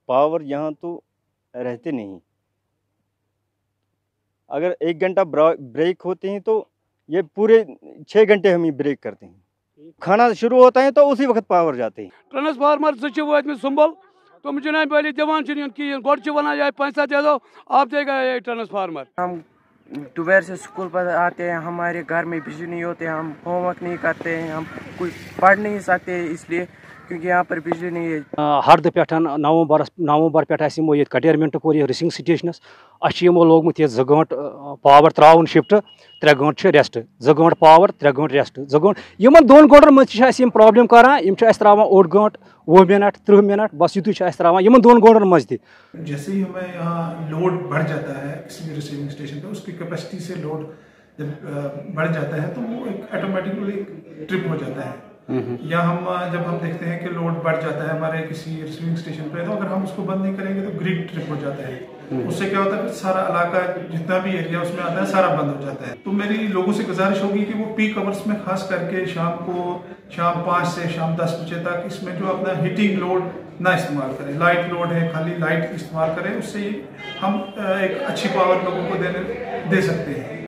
Power यहाँ तो रहते नहीं, अगर 1 घंटा ब्रेक होते हैं तो ये पूरे 6 घंटे हम ही ब्रेक करते हैं। खाना शुरू होता है तो उसी वक्त पावर जाते हैं। ट्रांसफार्मर से संभल तो मुझे नहीं पहले जवान की गोड वना जाए पैसा दे दो आप देगा ये ट्रांसफार्मर। हम दोपहर से स्कूल पर आते हैं, हमारे घर में बिजली नहीं होती, हम होमवर्क नहीं करते हैं, हम कुछ पढ़ नहीं सकते इसलिए क्योंकि यहाँ पर बिजली नहीं है। हरद पे नवंबर पे ये कटेरमेंट कोर ये रिसिंग स्टेशनस अमो लोगमुत ये 2 घंटे पावर त्रावन शिफ्ट 3 घंटे रेस्ट 2 घंटे पावर 3 घंटे रेस्ट 2 घंटे इन 2 घंटन मज प्रॉब्लम करान त्रावान 8 घंटे 20 मिनट 30 मिनट बस युत त्रावान इन 2 घंटन मज त। जैसे ही हमें यहाँ लोड बढ़ जाता है किसी भी रिसीविंग स्टेशन पे, उसकी कैपेसिटी से लोड जब बढ़ जाता है तो वो एक ऑटोमेटिकली ट्रिप हो जाता है। या जब हम देखते हैं कि लोड बढ़ जाता है हमारे किसी रिसीविंग स्टेशन पे, तो अगर हम उसको बंद नहीं करेंगे तो ग्रिड ट्रिप हो जाता है। उससे क्या होता है सारा इलाका जितना भी एरिया उसमें आता है सारा बंद हो जाता है। तो मेरी लोगों से गुजारिश होगी कि वो पीक आवर्स में खास करके शाम 5 से शाम 10 बजे तक इसमें जो अपना हीटिंग लोड ना इस्तेमाल करें। लाइट लोड है, खाली लाइट इस्तेमाल करें, उससे हम एक अच्छी पावर लोगों को दे सकते हैं।